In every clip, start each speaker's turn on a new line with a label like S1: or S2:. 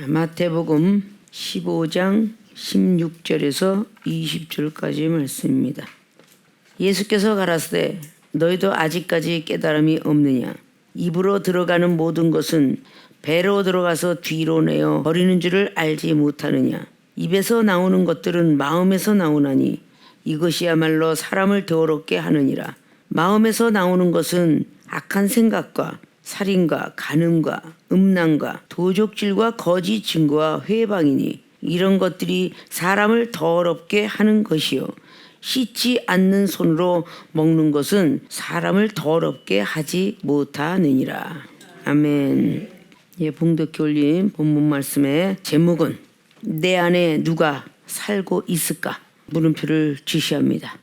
S1: 마태복음 15장 16절에서 20절까지 말씀입니다. 예수께서 가라사대 너희도 아직까지 깨달음이 없느냐? 입으로 들어가는 모든 것은 배로 들어가서 뒤로 내어 버리는 줄을 알지 못하느냐? 입에서 나오는 것들은 마음에서 나오나니 이것이야말로 사람을 더럽게 하느니라. 마음에서 나오는 것은 악한 생각과 살인과 간음과 음란과 도적질과 거짓 증거와 회방이니 이런 것들이 사람을 더럽게 하는 것이요 씻지 않는 손으로 먹는 것은 사람을 더럽게 하지 못하느니라. 아멘. 예, 봉덕기 올린 본문 말씀의 제목은 내 안에 누가 살고 있을까? 물음표를 지시합니다.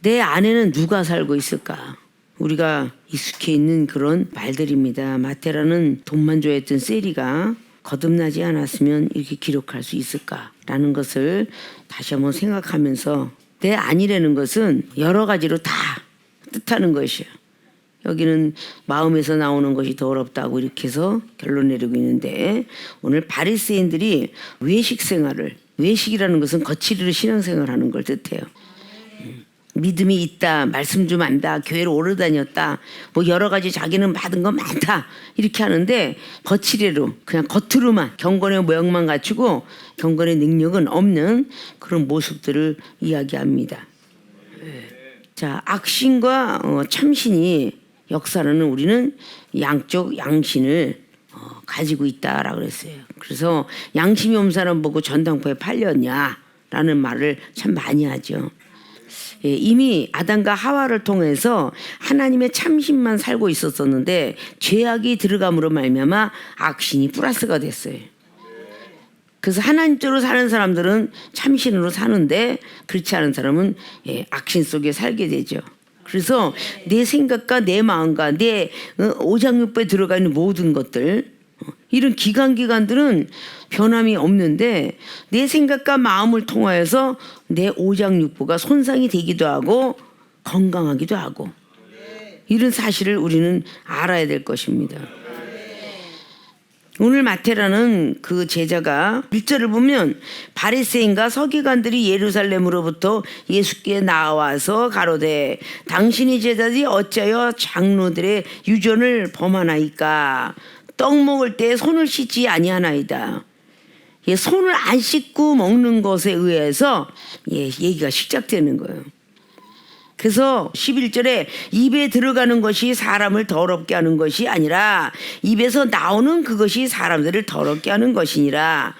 S1: 내 안에는 누가 살고 있을까? 우리가 익숙해 있는 그런 말들입니다. 마테라는 돈만 줘야 했던 세리가 거듭나지 않았으면 이렇게 기록할 수 있을까라는 것을 다시 한번 생각하면서 내 안이라는 것은 여러 가지로 다 뜻하는 것이에요. 여기는 마음에서 나오는 것이 더럽다고 이렇게 해서 결론 내리고 있는데 오늘 바리새인들이 외식이라는 것은 거칠이로 신앙생활하는 걸 뜻해요. 믿음이 있다, 말씀 좀 안다, 교회를 오래 다녔다, 뭐 여러 가지 자기는 받은 거 많다 이렇게 하는데 거칠이로 그냥 겉으로만 경건의 모양만 갖추고 경건의 능력은 없는 그런 모습들을 이야기합니다. 자, 악신과 참신이 역사는 우리는 양쪽 양신을 가지고 있다라고 그랬어요. 그래서 양심이 없는 사람 보고 전당포에 팔렸냐라는 말을 참 많이 하죠. 이미 아담과 하와를 통해서 하나님의 참신만 살고 있었었는데 죄악이 들어감으로 말미암아 악신이 플러스가 됐어요. 그래서 하나님적으로 사는 사람들은 참신으로 사는데 그렇지 않은 사람은 악신 속에 살게 되죠. 그래서 내 생각과 내 마음과 내 오장육부에 들어가 있는 모든 것들 이런 기관들은 변함이 없는데 내 생각과 마음을 통하여서 내 오장육부가 손상이 되기도 하고 건강하기도 하고 이런 사실을 우리는 알아야 될 것입니다. 오늘 마테라는 그 제자가 1절을 보면 바리새인과 서기관들이 예루살렘으로부터 예수께 나와서 가로되 당신의 제자들이 어찌하여 장로들의 유전을 범하나이까? 떡 먹을 때 손을 씻지 아니하나이다. 손을 안 씻고 먹는 것에 의해서 얘기가 시작되는 거예요. 그래서 11절에 입에 들어가는 것이 사람을 더럽게 하는 것이 아니라 입에서 나오는 그것이 사람들을 더럽게 하는 것이니라.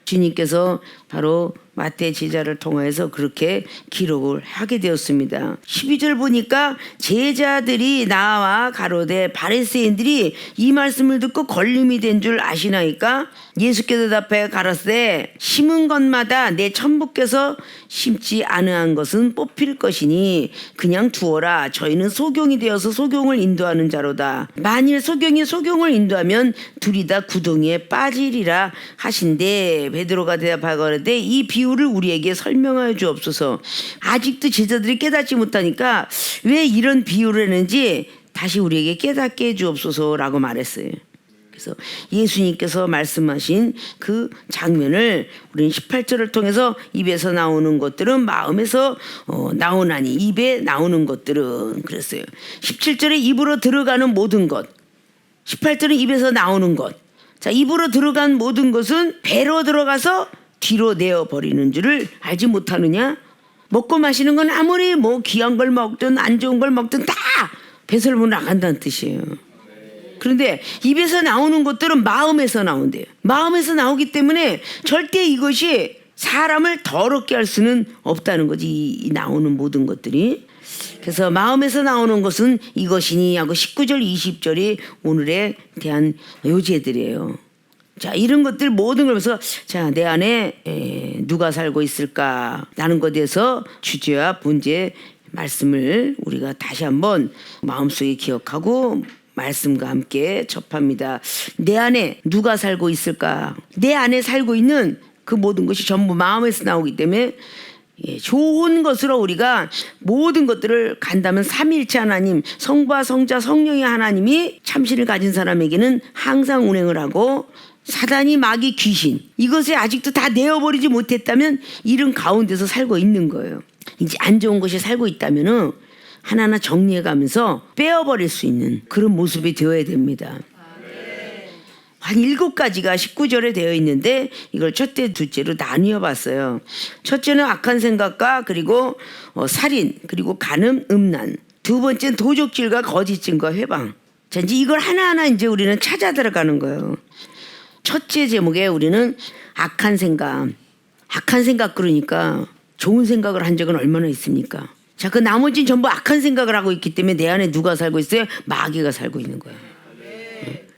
S1: 주님께서 바로 마태 제자를 통해서 그렇게 기록을 하게 되었습니다. 12절 보니까 제자들이 나와 가로되 바리새인들이 이 말씀을 듣고 걸림이 된 줄 아시나이까? 예수께서 대답해 가라사대 심은 것마다 내 천부께서 심지 아니한 것은 뽑힐 것이니 그냥 두어라. 저희는 소경이 되어서 소경을 인도하는 자로다. 만일 소경이 소경을 인도하면 둘이 다 구덩이에 빠지리라 하신대. 베드로가 대답하거든 이 비유를 우리에게 설명하여 주옵소서. 아직도 제자들이 깨닫지 못하니까 왜 이런 비유를 했는지 다시 우리에게 깨닫게 해 주옵소서라고 말했어요. 그래서 예수님께서 말씀하신 그 장면을 우리는 18절을 통해서 입에서 나오는 것들은 마음에서 나오나니 입에 나오는 것들은 그랬어요. 17절에 입으로 들어가는 모든 것, 18절은 입에서 나오는 것. 자, 입으로 들어간 모든 것은 배로 들어가서 뒤로 내어버리는 줄을 알지 못하느냐? 먹고 마시는 건 아무리 뭐 귀한 걸 먹든 안 좋은 걸 먹든 다 배설물 나간다는 뜻이에요. 그런데 입에서 나오는 것들은 마음에서 나온대요. 마음에서 나오기 때문에 절대 이것이 사람을 더럽게 할 수는 없다는 거지. 이 나오는 모든 것들이. 그래서 마음에서 나오는 것은 이것이니 하고 19절 20절이 오늘에 대한 요제들이에요. 자, 이런 것들 모든 걸 보면서 자, 내 안에 누가 살고 있을까? 라는 것에 대해서 주제와 문제 말씀을 우리가 다시 한번 마음속에 기억하고 말씀과 함께 접합니다. 내 안에 누가 살고 있을까? 내 안에 살고 있는 그 모든 것이 전부 마음에서 나오기 때문에 좋은 것으로 우리가 모든 것들을 간다면 삼위일체 하나님, 성부와 성자, 성령의 하나님이 참신을 가진 사람에게는 항상 운행을 하고 사단이 마귀 귀신 이것에 아직도 다 내어버리지 못했다면 이런 가운데서 살고 있는 거예요. 이제 안 좋은 것이 살고 있다면은 하나하나 정리해가면서 빼어버릴 수 있는 그런 모습이 되어야 됩니다. 한 7가지가 19절에 되어 있는데 이걸 첫째, 둘째로 나뉘어 봤어요. 첫째는 악한 생각과 그리고 살인, 그리고 간음, 음란. 두 번째는 도적질과 거짓증과 회방. 자, 이제 이걸 하나하나 이제 우리는 찾아 들어가는 거예요. 첫째 제목에 우리는 악한 생각. 악한 생각 그러니까 좋은 생각을 한 적은 얼마나 있습니까? 자, 그 나머지는 전부 악한 생각을 하고 있기 때문에 내 안에 누가 살고 있어요? 마귀가 살고 있는 거예요.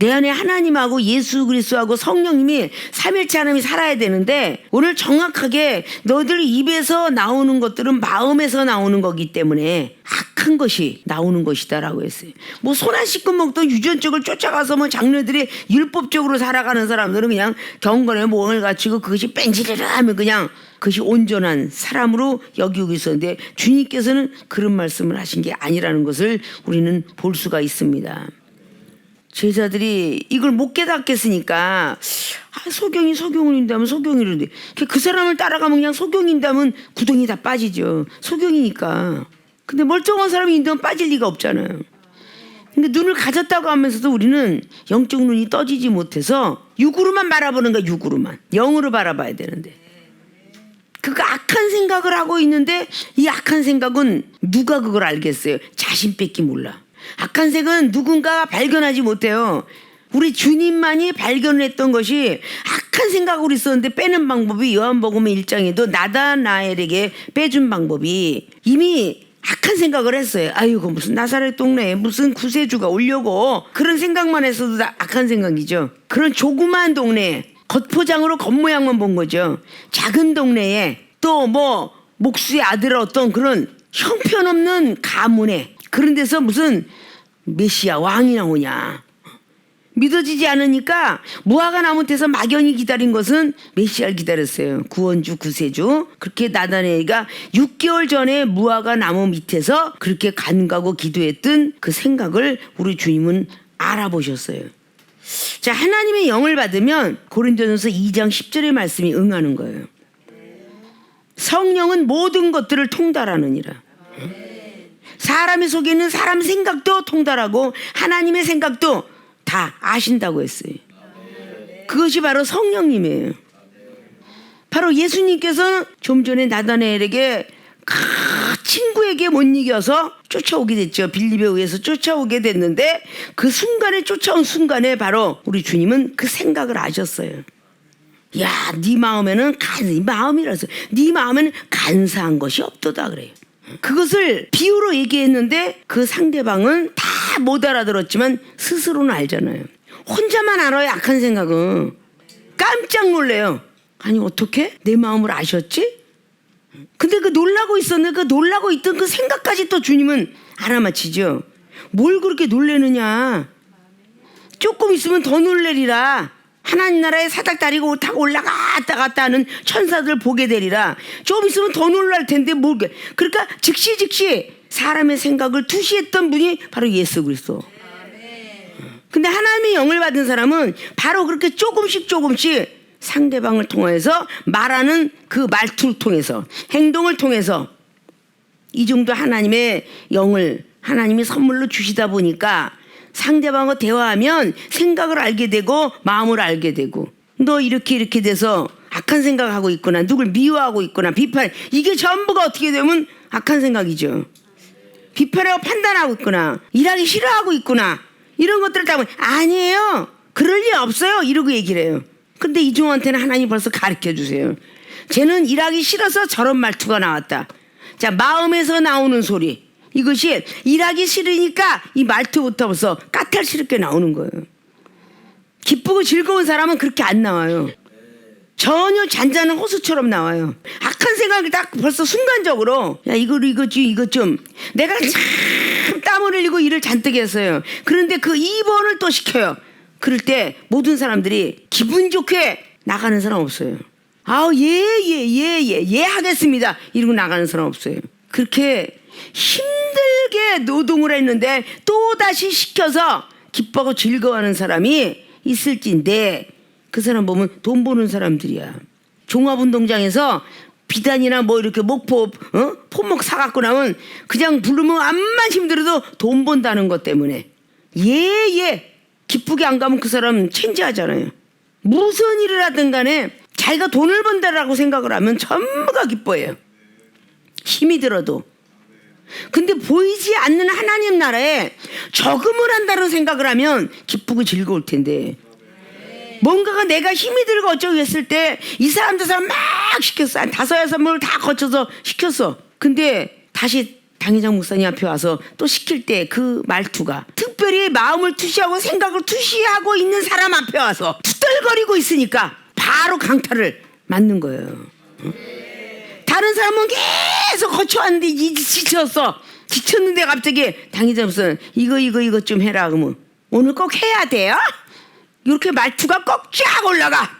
S1: 내 안에 하나님하고 예수 그리스도하고 성령님이 삼일체 하나님이 살아야 되는데 오늘 정확하게 너들 입에서 나오는 것들은 마음에서 나오는 거기 때문에 악한 것이 나오는 것이다라고 했어요. 뭐 손 안 씻고 먹던 유전적을 쫓아가서 뭐 장녀들이 율법적으로 살아가는 사람들은 그냥 경건에 몸을 갖추고 그것이 뺀질이라 하면 그냥 그것이 온전한 사람으로 여기고 있었는데 주님께서는 그런 말씀을 하신 게 아니라는 것을 우리는 볼 수가 있습니다. 제자들이 이걸 못 깨닫겠으니까 소경인다면 소경이런데 그 사람을 따라가면 그냥 소경인다면 구덩이 다 빠지죠. 소경이니까. 근데 멀쩡한 사람이 인다면 빠질 리가 없잖아요. 근데 눈을 가졌다고 하면서도 우리는 영적 눈이 떠지지 못해서 육으로만 바라보는 거야. 육으로만. 영으로 바라봐야 되는데 그 악한 생각을 하고 있는데 이 악한 생각은 누가 그걸 알겠어요? 자신밖에 몰라. 악한 생각은 누군가가 발견하지 못해요. 우리 주님만이 발견했던 것이 악한 생각으로 있었는데 빼는 방법이 요한복음 1장에도 나다나엘에게 빼준 방법이 이미 악한 생각을 했어요. 아이고 무슨 나사렛 동네에 무슨 구세주가 오려고 그런 생각만 했어도 다 악한 생각이죠. 그런 조그만 동네에 겉포장으로 겉모양만 본 거죠. 작은 동네에 또 뭐 목수의 아들 어떤 그런 형편없는 가문에 그런 데서 무슨 메시아 왕이 나오냐. 믿어지지 않으니까 무화과 나무 밑에서 막연히 기다린 것은 메시아를 기다렸어요. 구원주 구세주. 그렇게 나다나엘이가 6개월 전에 무화과 나무 밑에서 그렇게 간가고 기도했던 그 생각을 우리 주님은 알아보셨어요. 자, 하나님의 영을 받으면 고린도전서 2장 10절의 말씀이 응하는 거예요. 성령은 모든 것들을 통달하느니라. 사람의 속에 있는 사람 생각도 통달하고 하나님의 생각도 다 아신다고 했어요. 그것이 바로 성령님이에요. 바로 예수님께서는 좀 전에 나다나엘에게 친구에게 못 이겨서 쫓아오게 됐죠. 빌립에 의해서 쫓아오게 됐는데 그 순간에 쫓아온 순간에 바로 우리 주님은 그 생각을 아셨어요. 야, 네 마음에는 마음이라서 네 마음에는 간사한 것이 없도다 그래요. 그것을 비유로 얘기했는데 그 상대방은 다 못 알아들었지만 스스로는 알잖아요. 혼자만 알아요. 악한 생각은. 깜짝 놀래요. 아니 어떻게 내 마음을 아셨지? 근데 그 놀라고 있었는데 그 놀라고 있던 그 생각까지 또 주님은 알아맞히죠. 뭘 그렇게 놀래느냐. 조금 있으면 더 놀래리라. 하나님 나라에 사닥다리고 타고 올라갔다 갔다 하는 천사들 보게 되리라. 좀 있으면 더 놀랄 텐데 뭘. 그러니까 즉시 사람의 생각을 투시했던 분이 바로 예수 그리스도. 근데 하나님의 영을 받은 사람은 바로 그렇게 조금씩 상대방을 통해서 말하는 그 말투를 통해서 행동을 통해서 이 정도 하나님의 영을 하나님이 선물로 주시다 보니까 상대방과 대화하면 생각을 알게 되고 마음을 알게 되고 너 이렇게 돼서 악한 생각하고 있구나. 누굴 미워하고 있구나. 비판. 이게 전부가 어떻게 되면 악한 생각이죠. 비판하고 판단하고 있구나. 일하기 싫어하고 있구나. 이런 것들을 다 보면 아니에요. 그럴 리 없어요. 이러고 얘기를 해요. 근데 이종한테는 하나님 벌써 가르쳐 주세요. 쟤는 일하기 싫어서 저런 말투가 나왔다. 자, 마음에서 나오는 소리. 이것이 일하기 싫으니까 이 말투부터 벌써 까탈스럽게 나오는 거예요. 기쁘고 즐거운 사람은 그렇게 안 나와요. 전혀 잔잔한 호수처럼 나와요. 악한 생각이 딱 벌써 순간적으로 야 이거 좀 내가 참 땀을 흘리고 일을 잔뜩 했어요. 그런데 그 2번을 또 시켜요. 그럴 때 모든 사람들이 기분 좋게 나가는 사람 없어요. 아우 예 하겠습니다. 이러고 나가는 사람 없어요. 그렇게 힘들게 노동을 했는데 또다시 시켜서 기뻐하고 즐거워하는 사람이 있을진데 그 사람 보면 돈 버는 사람들이야. 종합운동장에서 비단이나 뭐 이렇게 목포 포목 사갖고 나면 그냥 부르면 암만 힘들어도 돈 번다는 것 때문에 예 기쁘게 안 가면 그 사람 체인지하잖아요. 무슨 일을 하든 간에 자기가 돈을 번다라고 생각을 하면 전부가 기뻐해요. 힘이 들어도. 근데 보이지 않는 하나님 나라에 저금을 한다는 생각을 하면 기쁘고 즐거울 텐데, 뭔가가 내가 힘이 들고 어쩌고 했을 때 이 사람 저 사람 막 시켰어. 한 5-6번을 다 거쳐서 시켰어. 근데 다시 당회장 목사님 앞에 와서 또 시킬 때 그 말투가, 특별히 마음을 투시하고 생각을 투시하고 있는 사람 앞에 와서 투덜거리고 있으니까 바로 강타를 맞는 거예요. 다른 사람은 계속 거쳐왔는데 지쳤어. 지쳤는데 갑자기 당회장 목사님 이거 좀 해라. 그러면 오늘 꼭 해야 돼요? 이렇게 말투가 꼭 쫙 올라가.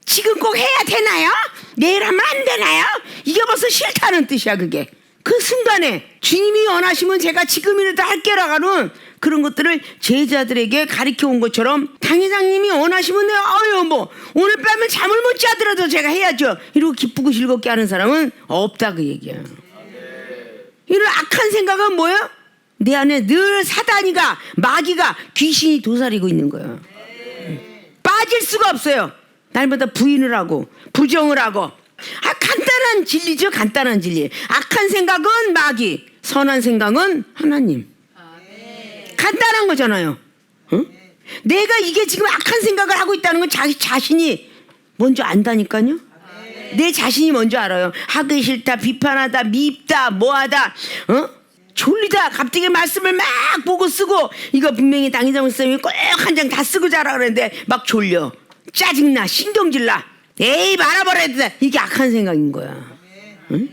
S1: 지금 꼭 해야 되나요? 내일 하면 안 되나요? 이게 벌써 싫다는 뜻이야. 그게 그 순간에 주님이 원하시면 제가 지금이라도 할게라고 하는 그런 것들을 제자들에게 가르쳐 온 것처럼, 당회장님이 원하시면 내가 뭐 오늘 밤에 잠을 못 자더라도 제가 해야죠 이러고 기쁘고 즐겁게 하는 사람은 없다 그 얘기야. 이런 악한 생각은 뭐야? 내 안에 늘 사단이가, 마귀가, 귀신이 도사리고 있는 거야. 빠질 수가 없어요. 날마다 부인을 하고 부정을 하고. 간단한 진리죠. 간단한 진리. 악한 생각은 마귀, 선한 생각은 하나님. 간단한 거잖아요. 응? 내가 이게 지금 악한 생각을 하고 있다는 건 자기 자신이 먼저 안다니까요. 내 자신이 먼저 알아요. 하기 싫다, 비판하다, 밉다, 뭐하다, 졸리다, 갑자기 말씀을 막 보고 쓰고, 이거 분명히 당회장 목사님이 꼭 한 장 다 쓰고 자라 그러는데 막 졸려, 짜증나, 신경질나, 에이 말아버려야 된다. 이게 악한 생각인 거야. 응?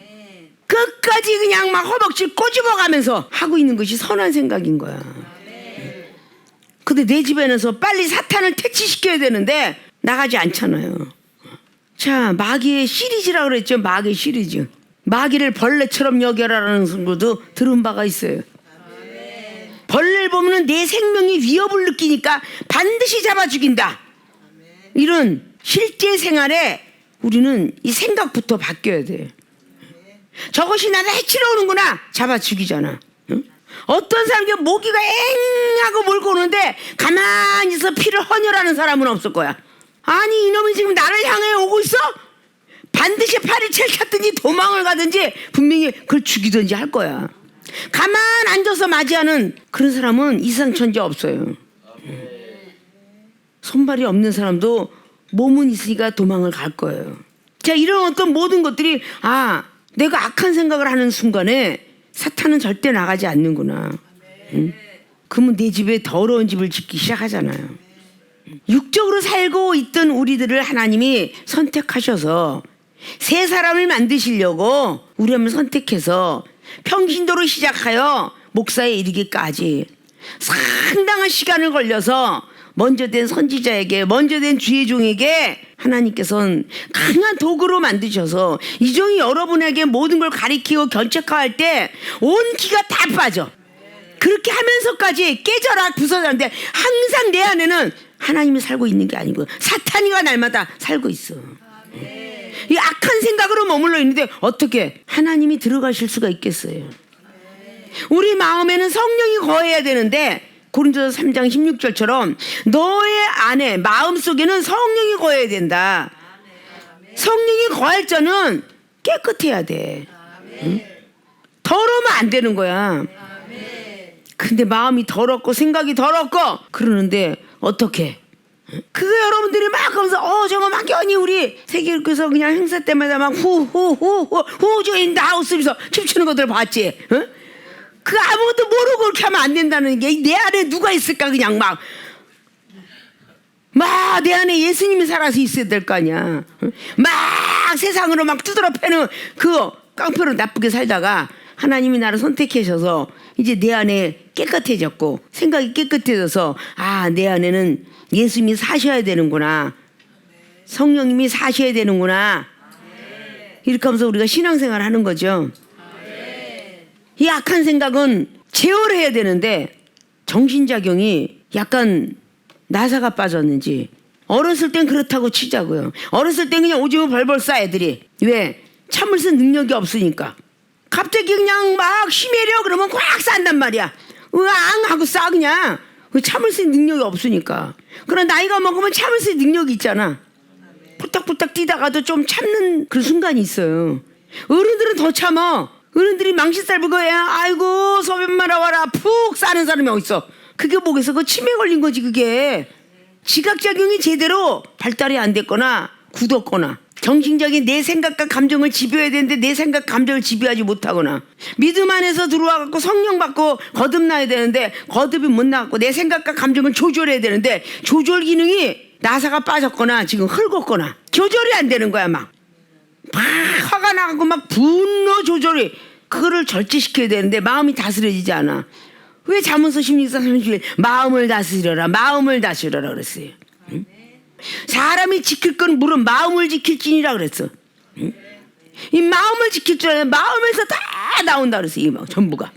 S1: 끝까지 그냥 막 허벅지 꼬집어가면서 하고 있는 것이 선한 생각인 거야. 근데 내 집안에서 빨리 사탄을 퇴치시켜야 되는데 나가지 않잖아요. 자, 마귀의 시리즈라고 그랬죠. 마귀의 시리즈. 마귀를 벌레처럼 여겨라라는 것도 들은 바가 있어요. 벌레를 보면 내 생명이 위협을 느끼니까 반드시 잡아 죽인다. 이런 실제 생활에 우리는 이 생각부터 바뀌어야 돼. 저것이 나를 해치러 오는구나. 잡아 죽이잖아. 응? 어떤 사람이 모기가 엥하고 몰고 오는데 가만히 있어 피를 헌혈하는 사람은 없을 거야. 아니 이놈이 지금 나를 향해 오고 있어? 반드시 팔을 첼쳤든지 도망을 가든지 분명히 그걸 죽이든지 할 거야. 가만 앉아서 맞이하는 그런 사람은 이상천재 없어요. 손발이 없는 사람도 몸은 있으니까 도망을 갈 거예요. 자, 이런 어떤 모든 것들이 내가 악한 생각을 하는 순간에 사탄은 절대 나가지 않는구나. 응? 그러면 내 집에 더러운 집을 짓기 시작하잖아요. 육적으로 살고 있던 우리들을 하나님이 선택하셔서 새 사람을 만드시려고 우리를 선택해서 평신도로 시작하여 목사에 이르기까지 상당한 시간을 걸려서 먼저 된 선지자에게, 먼저 된 주의 종에게 하나님께서는 강한 도구로 만드셔서 이 종이 여러분에게 모든 걸 가리키고 견책할 때 온 기가 다 빠져. 그렇게 하면서까지 깨져라 부서졌는데 항상 내 안에는 하나님이 살고 있는 게 아니고 사탄이가 날마다 살고 있어. 이 악한 생각으로 머물러 있는데 어떻게 하나님이 들어가실 수가 있겠어요? 우리 마음에는 성령이 거해야 되는데 고린도서 3장 16절처럼 너의 안에 마음속에는 성령이 거해야 된다. 성령이 거할 자는 깨끗해야 돼. 응? 더러우면 안 되는 거야. 근데 마음이 더럽고 생각이 더럽고 그러는데 어떻게? 그거 여러분들이 막 하면서 저거 막연히 우리 세계교회에서 그냥 행사 때마다 막 후저 인 더 하우스 하면서 춤추는 것들 봤지? 응? 그 아무것도 모르고 그렇게 하면 안 된다는 게 내 안에 누가 있을까? 그냥 막 내 안에 예수님이 살아서 있어야 될 거 아니야. 응? 막 세상으로 막 두드러 패는 그 깡패로 나쁘게 살다가 하나님이 나를 선택하셔서 이제 내 안에 깨끗해졌고 생각이 깨끗해져서 내 안에는 예수님이 사셔야 되는구나. 성령님이 사셔야 되는구나. 이렇게 하면서 우리가 신앙생활을 하는 거죠. 이 악한 생각은 제어를 해야 되는데 정신작용이 약간 나사가 빠졌는지 어렸을 땐 그렇다고 치자고요. 어렸을 땐 그냥 오징어 벌벌 싸 애들이. 왜? 참을 쓸 능력이 없으니까. 갑자기 그냥 막 힘내려 그러면 꽉 싼단 말이야. 으앙 하고 싸 그냥. 참을 쓸 능력이 없으니까. 그러나 나이가 먹으면 참을 쓸 능력이 있잖아. 폴딱폴딱 뛰다가도 좀 참는 그런 순간이 있어요. 어른들은 더 참어. 어른들이 망신살 불고 아이고 소변마라 와라 푹 싸는 사람이 어딨어. 그게 뭐겠어. 그 치매 걸린 거지 그게. 지각작용이 제대로 발달이 안 됐거나 굳었거나 정신적인 내 생각과 감정을 지배해야 되는데 내 생각 감정을 지배하지 못하거나 믿음 안에서 들어와갖고 성령 받고 거듭나야 되는데 거듭이 못 나갖고 내 생각과 감정을 조절해야 되는데 조절 기능이 나사가 빠졌거나 지금 헐겁거나 조절이 안 되는 거야. 막 화가 나고 막 분노 조절이 그거를 절제시켜야 되는데 마음이 다스려지지 않아. 왜 잠언서 16장 31 마음을 다스려라 마음을 다스려라 그랬어요. 응? 사람이 지킬 건 물은 마음을 지킬지니라 그랬어. 응? 이 마음을 지킬 줄 알아야 마음에서 다 나온다 그랬어. 이 전부가.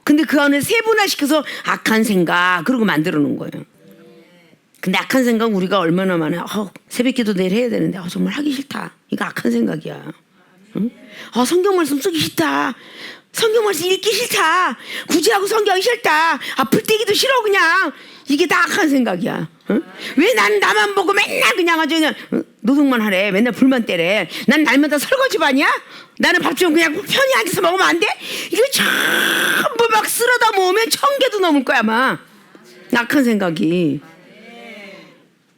S1: 근데 그 안에 세분화시켜서 악한 생각 그러고 만들어 놓은 거예요. 근데 악한 생각 우리가 얼마나 많아. 새벽기도 내일 해야 되는데 정말 하기 싫다. 이거 악한 생각이야. 응? 성경 말씀 쓰기 싫다. 성경 말씀 읽기 싫다. 구제하고 성경하기 싫다. 불때기도 싫어 그냥. 이게 다 악한 생각이야. 응? 왜 난 나만 보고 맨날 그냥 아주 그냥 노동만 하래. 맨날 불만 때래. 난 날마다 설거지반이야? 나는 밥 좀 그냥 편히 앉아서 먹으면 안 돼? 이거 전부 막 쓸어다 모으면 1000개도 넘을 거야 아마. 악한 생각이.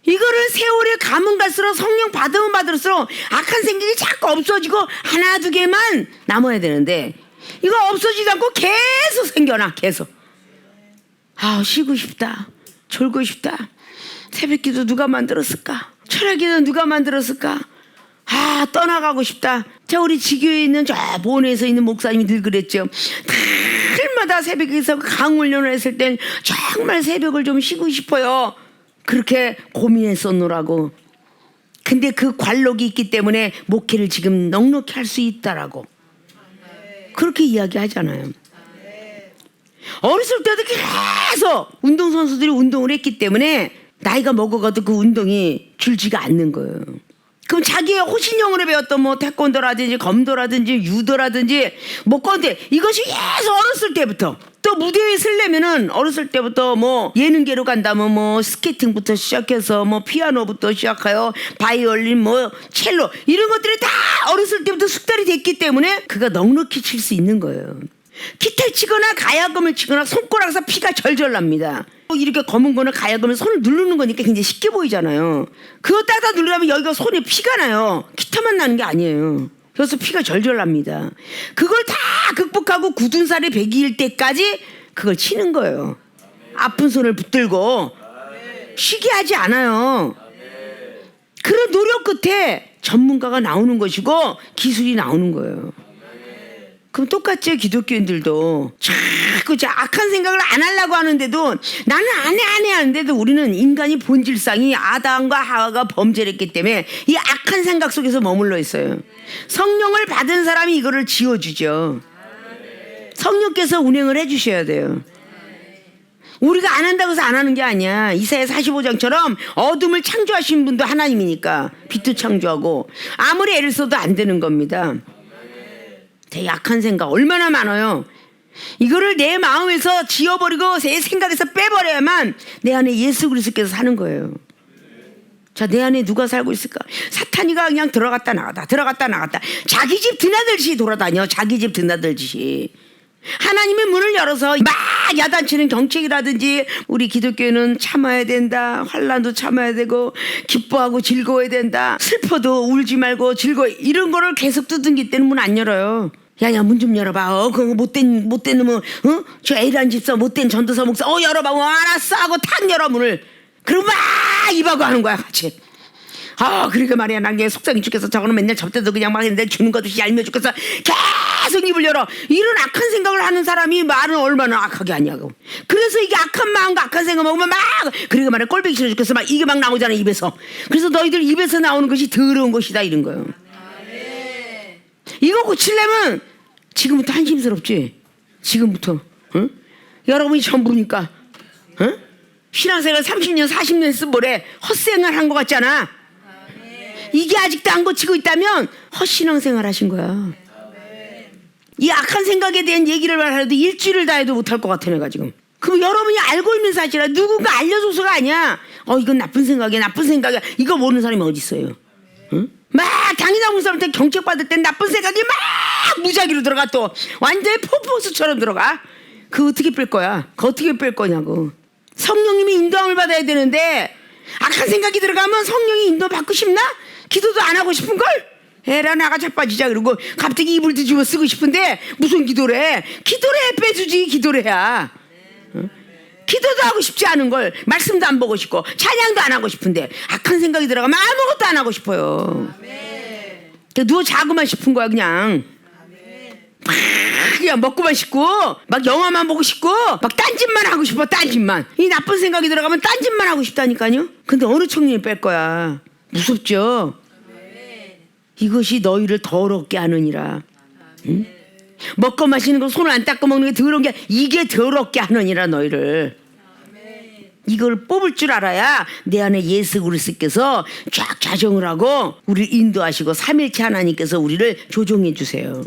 S1: 이거를 세월이 가면 갈수록 성령 받으면 받을수록 악한 생각이 자꾸 없어지고 하나 두 개만 남아야 되는데 이거 없어지지 않고 계속 생겨나. 계속. 쉬고 싶다. 졸고 싶다. 새벽기도 누가 만들었을까? 철야기도 누가 만들었을까? 떠나가고 싶다. 자, 우리 지교에 있는 저 보은에서 있는 목사님이 늘 그랬죠. 날마다 새벽에서 강훈련을 했을 땐 정말 새벽을 좀 쉬고 싶어요. 그렇게 고민했었노라고. 근데 그 관록이 있기 때문에 목회를 지금 넉넉히 할 수 있다라고. 그렇게 이야기하잖아요. 어렸을 때도 계속 운동선수들이 운동을 했기 때문에 나이가 먹어가도 그 운동이 줄지가 않는 거예요. 그럼 자기의 호신형으로 배웠던 뭐 태권도라든지 검도라든지 유도라든지 뭐 건데 이것이 계속 어렸을 때부터 또 무대에 서려면은 어렸을 때부터 뭐 예능계로 간다면 뭐 스케이팅부터 시작해서 뭐 피아노부터 시작하여 바이올린 뭐 첼로 이런 것들이 다 어렸을 때부터 숙달이 됐기 때문에 그가 넉넉히 칠 수 있는 거예요. 기타를 치거나 가야금을 치거나 손가락에서 피가 절절 납니다. 이렇게 검은 거는 가야금을 손을 누르는 거니까 굉장히 쉽게 보이잖아요. 그거 따다 누르면 여기가 손에 피가 나요. 기타만 나는 게 아니에요. 그래서 피가 절절 납니다. 그걸 다 극복하고 굳은 살이 배기일 때까지 그걸 치는 거예요. 아픈 손을 붙들고 쉬게 하지 않아요. 그런 노력 끝에 전문가가 나오는 것이고 기술이 나오는 거예요. 그럼 똑같죠. 기독교인들도 자꾸 악한 생각을 안 하려고 하는데도 나는 안 해 하는데도 우리는 인간이 본질상이 아담과 하와가 범죄를 했기 때문에 이 악한 생각 속에서 머물러 있어요. 성령을 받은 사람이 이거를 지워주죠. 성령께서 운행을 해주셔야 돼요. 우리가 안 한다고 해서 안 하는 게 아니야. 이사야 45장처럼 어둠을 창조하신 분도 하나님이니까 빛도 창조하고 아무리 애를 써도 안 되는 겁니다. 제 약한 생각 얼마나 많아요. 이거를 내 마음에서 지워버리고 내 생각에서 빼버려야만 내 안에 예수 그리스도께서 사는 거예요. 자, 내 안에 누가 살고 있을까? 사탄이가 그냥 들어갔다 나갔다 자기 집 드나들듯이 돌아다녀. 자기 집 드나들듯이. 하나님의 문을 열어서 막 야단치는 경책이라든지 우리 기독교는 참아야 된다. 환난도 참아야 되고 기뻐하고 즐거워야 된다. 슬퍼도 울지 말고 즐거워. 이런 거를 계속 두둥기 때는 문 안 열어요. 야야 문 좀 열어봐. 그거 못된 놈은 저 A라는 집사 못된 전도사 목사 열어봐. 알았어 하고 탁 열어 문을. 그러고 막 입하고 하는 거야 같이. 그러니까 말이야 난 게 속상해 죽겠어. 저거는 맨날 접대도 그냥 막 했는데 주는 것도 얄미워 죽겠어. 계속 입을 열어. 이런 악한 생각을 하는 사람이 말은 얼마나 악하게 하냐고. 그래서 이게 악한 마음과 악한 생각 먹으면 막 그러니까 말이야 꼴보기 싫어 죽겠어. 막 이게 막 나오잖아 입에서. 그래서 너희들 입에서 나오는 것이 더러운 것이다 이런 거예요. 이거 고치려면 지금부터 한심스럽지. 지금부터. 응? 여러분이 전부니까. 응? 신앙생활 30년 40년 했으면 뭐래 헛생활 한 것 같잖아. 이게 아직도 안 고치고 있다면 헛신앙생활 하신 거야. 이 악한 생각에 대한 얘기를 말해도 일주일을 다 해도 못할 것 같아 내가 지금. 그럼 여러분이 알고 있는 사실이라 누군가 알려줘서가 아니야. 이건 나쁜 생각이야 나쁜 생각이야. 이거 모르는 사람이 어디 있어요. 응? 막 당이나 문사람 때 경책 받을 땐 나쁜 생각이 막 무작위로 들어가. 또 완전히 포포스처럼 들어가. 그거 어떻게 뺄 거야? 그거 어떻게 뺄 거냐고. 성령님이 인도함을 받아야 되는데 악한 생각이 들어가면 성령이 인도 받고 싶나? 기도도 안 하고 싶은걸? 에라 나가 자빠지자 그러고 갑자기 이불 뒤집어 쓰고 싶은데 무슨 기도를 해? 기도를 해 빼주지. 기도를 해야. 기도도 하고 싶지 않은 걸 말씀도 안 보고 싶고 찬양도 안 하고 싶은데 악한 생각이 들어가면 아무것도 안 하고 싶어요. 누워 자고만 싶은 거야 그냥. 그냥 먹고만 싶고 막 영화만 보고 싶고 막 딴짓만 하고 싶어. 딴짓만. 이 나쁜 생각이 들어가면 딴짓만 하고 싶다니까요. 근데 어느 청년이 뺄 거야. 무섭죠. 이것이 너희를 더럽게 하느니라. 응? 먹고 마시는 거 손을 안 닦고 먹는 게 더러운 게 이게 더럽게 하느니라 너희를. 이걸 뽑을 줄 알아야 내 안에 예수 그리스도께서 쫙 좌정을 하고 우리를 인도하시고 삼일체 하나님께서 우리를 조종해 주세요.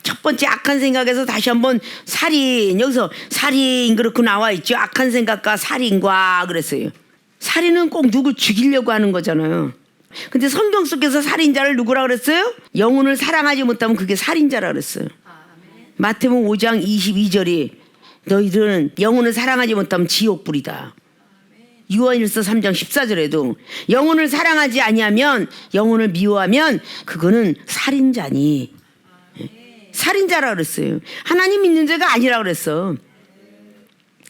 S1: 첫 번째 악한 생각에서 다시 한번 살인, 여기서 살인 그렇고 나와 있죠. 악한 생각과 살인과 그랬어요. 살인은 꼭 누굴 죽이려고 하는 거잖아요. 근데 성경 속에서 살인자를 누구라 그랬어요? 영혼을 사랑하지 못하면 그게 살인자라 그랬어요. 마태복음 5장 22절이 너희들은 영혼을 사랑하지 못하면 지옥불이다. 요한일서 3장 14절에도 영혼을 사랑하지 아니하면 영혼을 미워하면 그거는 살인자니. 살인자라 그랬어요. 하나님 믿는 자가 아니라 그랬어.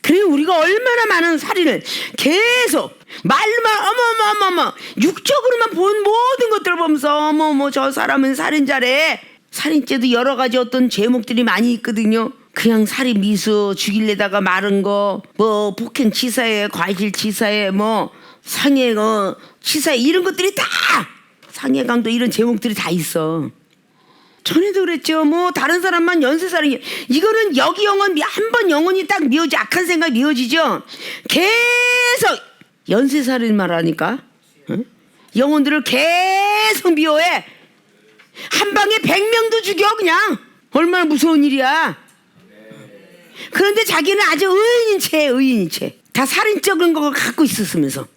S1: 그래 우리가 얼마나 많은 살인을 계속 말로만 어머머머머 육적으로만 본 모든 것들을 보면서 어머머 저 사람은 살인자래. 살인죄도 여러 가지 어떤 제목들이 많이 있거든요. 그냥 살인 미수 죽일래다가 마른 거 뭐 폭행 치사해 과실 치사해 뭐 상해 치사해 이런 것들이 다 상해 강도 이런 제목들이 다 있어. 전에도 그랬죠. 뭐 다른 사람만 연쇄살인 이거는 여기 영혼 한 번 영혼이 딱 미워지 악한 생각이 미워지죠. 계속 연쇄살인만 하니까 응? 영혼들을 계속 미워해. 한 방에 100명도 죽여 그냥. 얼마나 무서운 일이야. 그런데 자기는 아주 의인인 채 다 살인적인 걸 갖고 있었으면서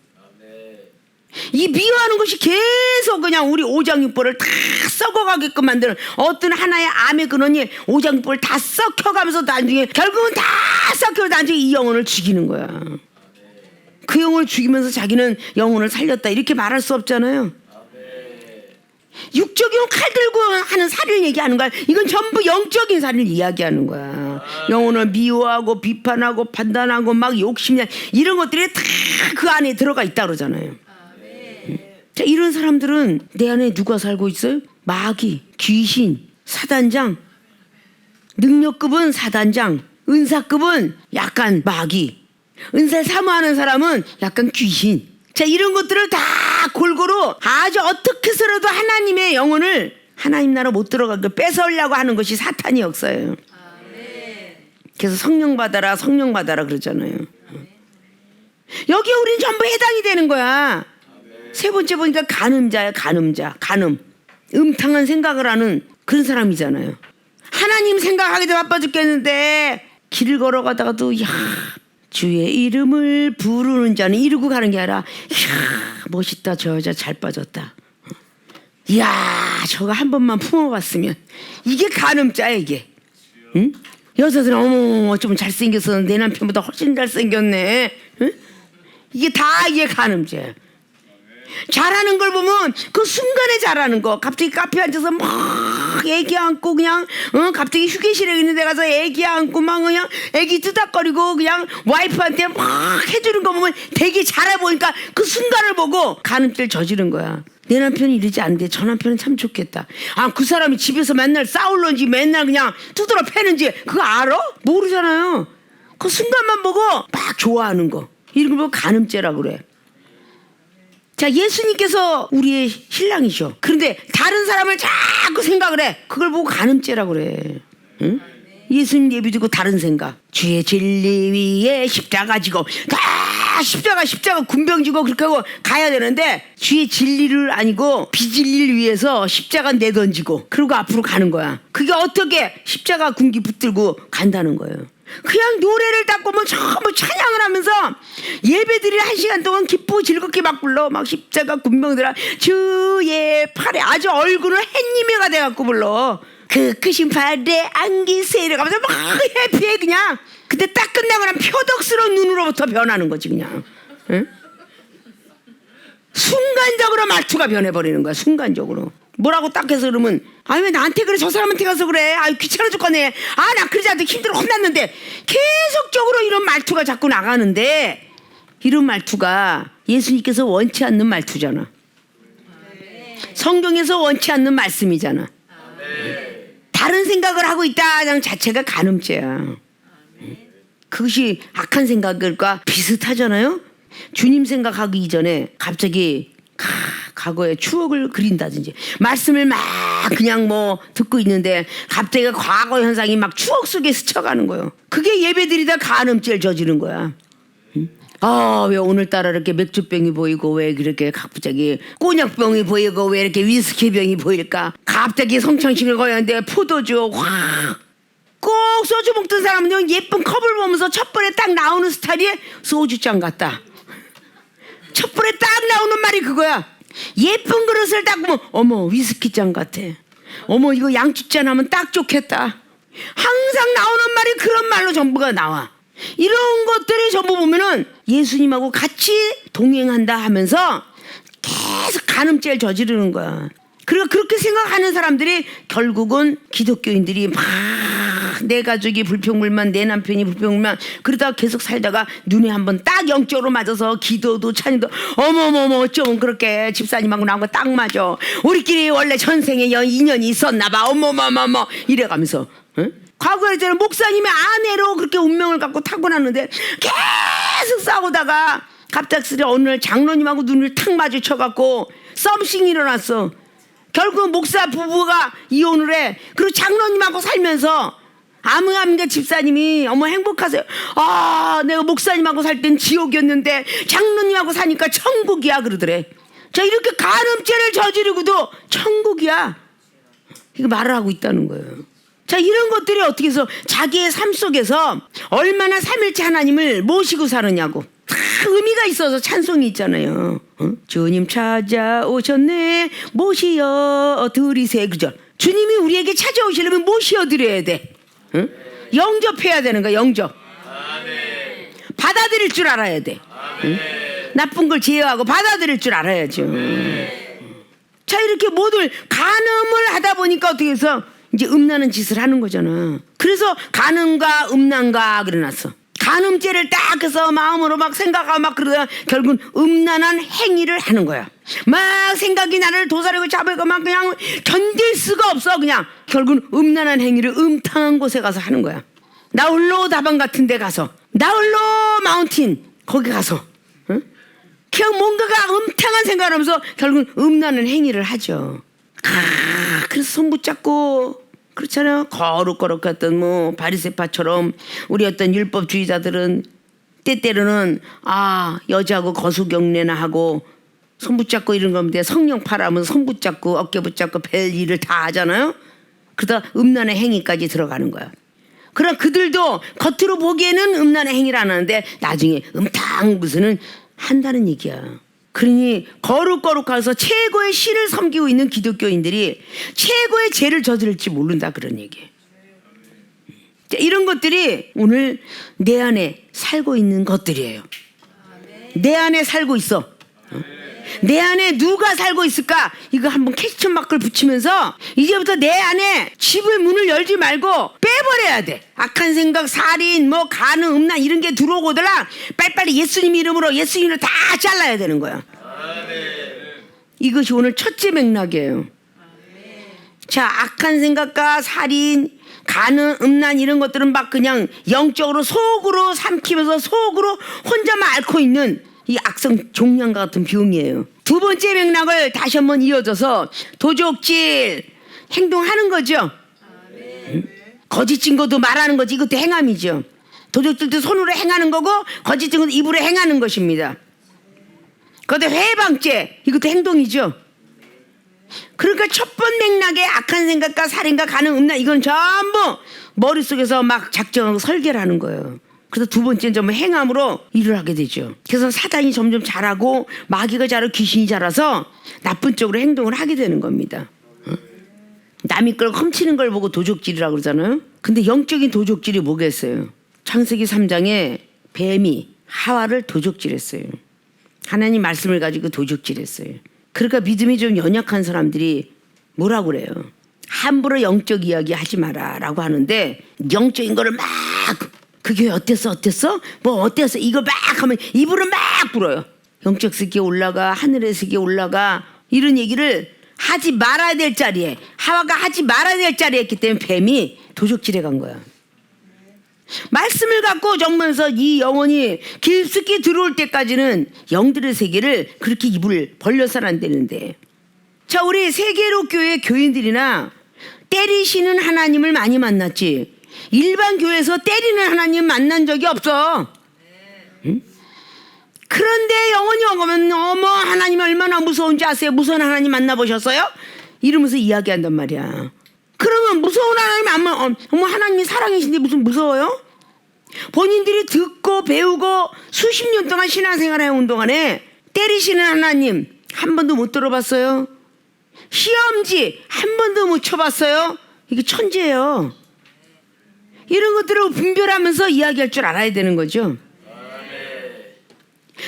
S1: 이 미워하는 것이 계속 그냥 우리 오장육부를 다 썩어가게끔 만드는 어떤 하나의 암의 근원이 오장육부를 다 썩혀가면서 나중에 결국은 다 썩혀 나중에 이 영혼을 죽이는 거야. 그 영혼을 죽이면서 자기는 영혼을 살렸다 이렇게 말할 수 없잖아요. 육적인 칼 들고 하는 살인을 얘기하는 거야. 이건 전부 영적인 살인을 이야기하는 거야. 영혼을 미워하고 비판하고 판단하고 막 욕심내 이런 것들이 다 그 안에 들어가 있다 그러잖아요. 자, 이런 사람들은 내 안에 누가 살고 있어요? 마귀, 귀신, 사단장. 능력급은 사단장, 은사급은 약간 마귀, 은사를 사모하는 사람은 약간 귀신. 자, 이런 것들을 다 골고루 아주 어떻게 해서라도 하나님의 영혼을 하나님 나라 못 들어가게 뺏어오려고 하는 것이 사탄의 역사예요. 그래서 성령 받아라 그러잖아요. 여기에 우리는 전부 해당이 되는 거야. 세 번째 보니까 간음자야. 간음. 음탕한 생각을 하는 그런 사람이잖아요. 하나님 생각하기도 바빠 죽겠는데 길을 걸어가다가도 야 주의 이름을 부르는 자는 이러고 가는 게 아니라 이야 멋있다 저 여자 잘 빠졌다. 이야 저거 한 번만 품어봤으면. 이게 간음자야 이게. 응? 여자들은 어머 좀 잘생겨서 내 남편보다 훨씬 잘생겼네. 응? 이게 다 이게 간음죄야. 잘하는 걸 보면 그 순간에 잘하는 거. 갑자기 카페에 앉아서 막 애기 안고 그냥 갑자기 휴게실에 있는 데 가서 애기 안고 막 그냥 애기 뜨닥거리고 그냥 와이프한테 막 해주는 거 보면 되게 잘해 보니까 그 순간을 보고 간음죄를 저지른 거야. 내 남편이 이러지 않는데 저 남편은 참 좋겠다. 아, 그 사람이 집에서 맨날 싸울런지 맨날 그냥 두드러 패는지 그거 알아? 모르잖아요. 그 순간만 보고 막 좋아하는 거. 이런 걸 보고 간음죄라고 그래. 자, 예수님께서 우리의 신랑이셔. 그런데 다른 사람을 자꾸 생각을 해. 그걸 보고 간음죄라고 그래. 응? 예수님 예비두고 다른 생각. 주의 진리 위에 십자가 지고 다 십자가 군병지고 그렇게 하고 가야 되는데 주의 진리를 아니고 비진리를 위해서 십자가 내던지고 그러고 앞으로 가는 거야. 그게 어떻게 십자가 군기 붙들고 간다는 거예요. 그냥 노래를 딱 보면 전부 찬양을 하면서 예배드릴 1시간 동안 기쁘고 즐겁게 막 불러. 막 십자가 군병들아 주의 팔에 아주 얼굴을 햇님이가 돼갖고 불러. 그 크신 팔에 안기세 이러면서 막 해피해 그냥. 근데 딱 끝나고 나면 표독스러운 눈으로부터 변하는 거지 그냥. 응? 순간적으로 말투가 변해버리는 거야. 순간적으로. 뭐라고 딱 해서 그러면 아니 왜 나한테 그래 저 사람한테 가서 그래 아유 귀찮아 죽겠네 아 나 그러지 않아도 힘들어 혼났는데 계속적으로 이런 말투가 자꾸 나가는데 이런 말투가 예수님께서 원치 않는 말투잖아. 성경에서 원치 않는 말씀이잖아. 다른 생각을 하고 있다는 자체가 간음죄야. 그것이 악한 생각들과 비슷하잖아요. 주님 생각하기 이전에 갑자기 과거의 추억을 그린다든지 말씀을 막 그냥 뭐 듣고 있는데 갑자기 과거 현상이 막 추억 속에 스쳐가는 거예요. 그게 예배드리다 간음죄를 저지른 거야. 아, 왜 오늘따라 이렇게 맥주병이 보이고 왜 이렇게 갑자기 꼬냑병이 보이고 왜 이렇게 위스키병이 보일까? 갑자기 성창식을 거였는데 포도주 확 꼭 소주 먹던 사람은 예쁜 컵을 보면서 첫 번에 딱 나오는 스타일이 소주잔 같다. 첫 번에 딱 나오는 말이 그거야. 예쁜 그릇을 딱 보면 어머 위스키잔 같아. 어머 이거 양주잔 하면 딱 좋겠다. 항상 나오는 말이 그런 말로 전부가 나와. 이런 것들이 전부 보면은 예수님하고 같이 동행한다 하면서 계속 간음죄를 저지르는 거야. 그리고 그렇게 생각하는 사람들이 결국은 기독교인들이 막 내 가족이 불평불만 내 남편이 불평불만 그러다가 계속 살다가 눈에 한번 딱 영적으로 맞아서 기도도 찬양도 어머머머 어쩜 그렇게 집사님하고 나하고 딱 맞아. 우리끼리 원래 전생에 인연이 있었나 봐. 어머머머머 이래가면서 응? 과거에 저는 목사님의 아내로 그렇게 운명을 갖고 타고났는데 계속 싸우다가 갑작스레 어느 날 장로님하고 눈을 탁 마주쳐갖고 썸씽이 일어났어. 결국 목사 부부가 이혼을 해. 그리고 장로님하고 살면서 아무함과 집사님이 어머 행복하세요. 아 내가 목사님하고 살 땐 지옥이었는데 장로님하고 사니까 천국이야 그러더래. 자 이렇게 간음죄를 저지르고도 천국이야 이거 말을 하고 있다는 거예요. 자 이런 것들이 어떻게 해서 자기의 삶 속에서 얼마나 삼일째 하나님을 모시고 사느냐고 다 의미가 있어서 찬송이 있잖아요. 주님 찾아오셨네 모시어 드리세 그죠? 주님이 우리에게 찾아오시려면 모시어 드려야 돼. 응? 영접해야 되는 거야. 영접. 아멘. 받아들일 줄 알아야 돼. 응? 나쁜 걸 제어하고 받아들일 줄 알아야죠. 자 이렇게 모두 간음을 하다 보니까 어떻게 해서 이제 음란한 짓을 하는 거잖아. 그래서 간음과 음란과 그래놨어. 간음죄를 딱 해서 마음으로 막 생각하고 막 그러다가 결국은 음란한 행위를 하는 거야. 막 생각이 나를 도사리고 잡으고 막 그냥 견딜 수가 없어. 그냥 결국은 음란한 행위를 음탕한 곳에 가서 하는 거야. 나홀로 다방 같은 데 가서 나홀로 마운틴 거기 가서 응? 그냥 뭔가가 음탕한 생각을 하면서 결국은 음란한 행위를 하죠. 그래서 손 붙잡고 그렇잖아요. 거룩거룩했던 뭐 바리새파처럼 우리 어떤 율법주의자들은 때때로는 여자하고 거수경례나 하고 손 붙잡고 이런 건데 성령 파라면 손 붙잡고 어깨 붙잡고 별 일을 다 하잖아요. 그러다 음란의 행위까지 들어가는 거야. 그러나 그들도 겉으로 보기에는 음란의 행위를 안 하는데 나중에 음탕 무슨은 한다는 얘기야. 그러니 거룩거룩해서 최고의 신을 섬기고 있는 기독교인들이 최고의 죄를 저지를지 모른다 그런 얘기예요. 이런 것들이 오늘 내 안에 살고 있는 것들이에요. 내 안에 살고 있어. 내 안에 누가 살고 있을까? 이거 한번 퀘스천 마크를 붙이면서 이제부터 내 안에 집의 문을 열지 말고 빼버려야 돼. 악한 생각, 살인, 뭐 간음, 음란 이런 게 들어오거더라. 빨리빨리 예수님 이름으로 예수님을 다 잘라야 되는 거야. 이것이 오늘 첫째 맥락이에요. 자, 악한 생각과 살인, 간음, 음란 이런 것들은 막 그냥 영적으로 속으로 삼키면서 속으로 혼자만 앓고 있는 이 악성 종양과 같은 병이에요. 두 번째 맥락을 다시 한번 이어져서 도적질 행동하는 거죠. 거짓 증거도 말하는 거지. 이것도 행함이죠. 도적질도 손으로 행하는 거고 거짓 증거도 입으로 행하는 것입니다. 그것도 회방죄, 이것도 행동이죠. 그러니까 첫 번 맥락에 악한 생각과 살인과 간음, 음란, 이건 전부 머릿속에서 막 작정하고 설계를 하는 거예요. 그래서 두 번째는 전부 행함으로 일을 하게 되죠. 그래서 사단이 점점 자라고 마귀가 자라고 귀신이 자라서 나쁜 쪽으로 행동을 하게 되는 겁니다. 남이 걸 훔치는 걸 보고 도적질이라고 그러잖아요. 근데 영적인 도적질이 뭐겠어요? 창세기 3장에 뱀이 하와를 도적질했어요. 하나님 말씀을 가지고 도적질했어요. 그러니까 믿음이 좀 연약한 사람들이 뭐라고 그래요? 함부로 영적 이야기 하지 마라 라고 하는데, 영적인 거를 막 그 교회 어땠어 뭐 어땠어 이걸 막 하면 입으로 막 불어요. 영적 세계에 올라가, 하늘의 세계에 올라가, 이런 얘기를 하지 말아야 될 자리에, 하와가 하지 말아야 될 자리에 했기 때문에 뱀이 도적질해 간 거야. 말씀을 갖고 적면서 이 영혼이 깊숙이 들어올 때까지는 영들의 세계를 그렇게 입을 벌려서는 안 되는데, 자, 우리 세계로 교회 교인들이나 때리시는 하나님을 많이 만났지, 일반 교회에서 때리는 하나님 만난 적이 없어. 응? 그런데 영혼이 오면 어머 하나님이 얼마나 무서운지 아세요? 무서운 하나님 만나보셨어요? 이러면서 이야기한단 말이야. 그러면 무서운 하나님 어머 하나님이 사랑이신데 무슨 무서워요? 본인들이 듣고 배우고 수십 년 동안 신앙생활 해온 동안에 때리시는 하나님 한 번도 못 들어봤어요? 시험지 한 번도 못 쳐봤어요? 이게 천재예요. 이런 것들을 분별하면서 이야기할 줄 알아야 되는 거죠.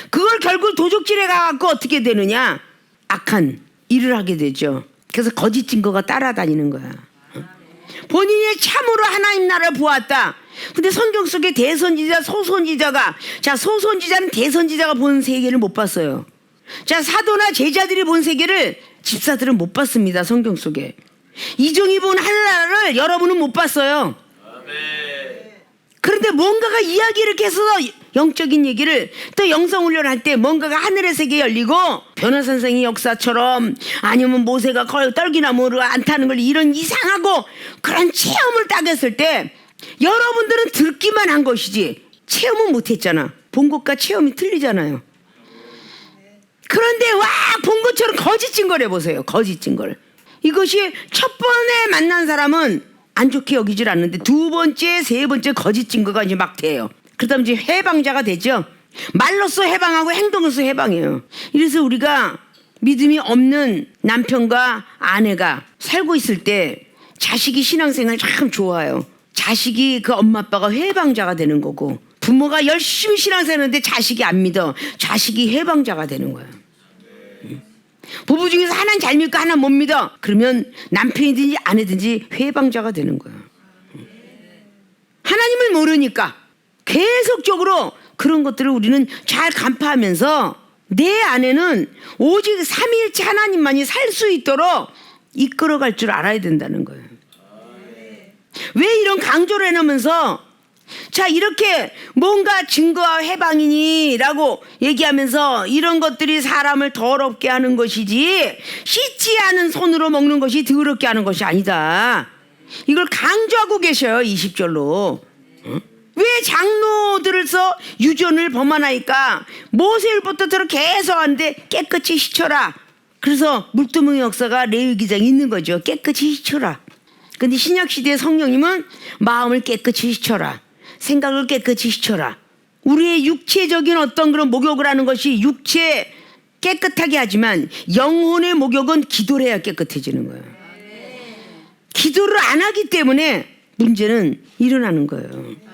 S1: 그걸 결국 도적질에 가갖고 어떻게 되느냐, 악한 일을 하게 되죠. 그래서 거짓 증거가 따라다니는 거야. 본인이 참으로 하나님 나라를 보았다. 근데 성경 속에 대선지자, 소선지자가, 자, 소선지자는 대선지자가 본 세계를 못 봤어요. 자, 사도나 제자들이 본 세계를 집사들은 못 봤습니다. 성경 속에. 이종이 본 하늘나라를 여러분은 못 봤어요. 그런데 뭔가가 이야기를 계속 영적인 얘기를 또 영성훈련을 할 때 뭔가가 하늘의 세계에 열리고, 변호선생의 역사처럼 아니면 모세가 떨기나무를 안 타는 걸, 이런 이상하고 그런 체험을 딱 했을 때 여러분들은 듣기만 한 것이지 체험은 못했잖아. 본 것과 체험이 틀리잖아요. 그런데 와, 본 것처럼 거짓 증거를 해보세요. 거짓 증거를. 이것이 첫 번에 만난 사람은 안 좋게 여기질 않는데 두 번째, 세 번째 거짓 증거가 이제 막 돼요. 그러다 이제 해방자가 되죠. 말로써 해방하고 행동으로써 해방해요. 이래서 우리가 믿음이 없는 남편과 아내가 살고 있을 때 자식이 신앙생활 참 좋아요. 자식이 그 엄마 아빠가 해방자가 되는 거고, 부모가 열심히 신앙생활하는데 자식이 안 믿어. 자식이 해방자가 되는 거야. 부부 중에서 하나는 잘 믿고 하나는 못 믿어. 그러면 남편이든지 아내든지 회방자가 되는 거야. 하나님을 모르니까 계속적으로 그런 것들을 우리는 잘 간파하면서 내 안에는 오직 삼위일체 하나님만이 살 수 있도록 이끌어갈 줄 알아야 된다는 거예요. 왜 이런 강조를 해놓으면서, 자, 이렇게 뭔가 증거와 해방이니라고 얘기하면서 이런 것들이 사람을 더럽게 하는 것이지 씻지 않은 손으로 먹는 것이 더럽게 하는 것이 아니다. 이걸 강조하고 계셔요. 20절로. 왜 장로들을서 유전을 범하나이까? 모세율부터 계속 하는데 깨끗이 씻혀라. 그래서 물두멍의 역사가 레위기장에 있는 거죠. 깨끗이 씻혀라. 근데 신약시대의 성령님은 마음을 깨끗이 씻혀라. 생각을 깨끗이 씻혀라. 우리의 육체적인 어떤 그런 목욕을 하는 것이 육체 깨끗하게 하지만 영혼의 목욕은 기도를 해야 깨끗해지는 거예요. 기도를 안 하기 때문에 문제는 일어나는 거예요.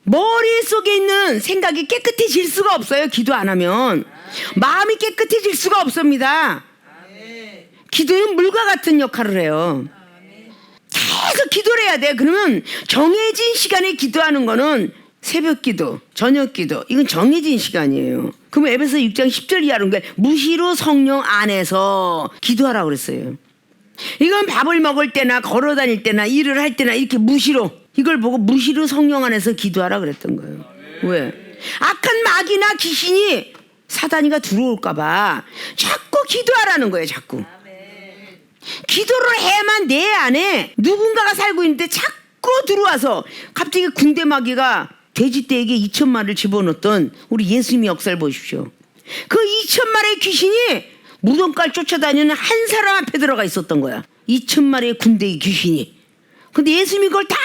S1: 머릿속에 있는 생각이 깨끗해질 수가 없어요. 기도 안 하면. 마음이 깨끗해질 수가 없습니다. 기도는 물과 같은 역할을 해요. 계속 기도를 해야 돼. 그러면 정해진 시간에 기도하는 거는 새벽 기도, 저녁 기도, 이건 정해진 시간이에요. 그러면 에베소 6장 10절 이하는 게 무시로 성령 안에서 기도하라고 그랬어요. 이건 밥을 먹을 때나 걸어 다닐 때나 일을 할 때나 이렇게 무시로, 이걸 보고 무시로 성령 안에서 기도하라 그랬던 거예요. 왜? 악한 마귀나 귀신이 사단이가 들어올까 봐 자꾸 기도하라는 거예요. 자꾸. 기도를 해야만 내 안에 누군가가 살고 있는데 자꾸 들어와서 갑자기 군대 마귀가 돼지떼에게 2,000마리를 집어넣었던 우리 예수님의 역사를 보십시오. 그 2,000마리의 귀신이 무덤까지 쫓아다니는 한 사람 앞에 들어가 있었던 거야. 2,000마리의 군대의 귀신이. 근데 예수님이 그걸 다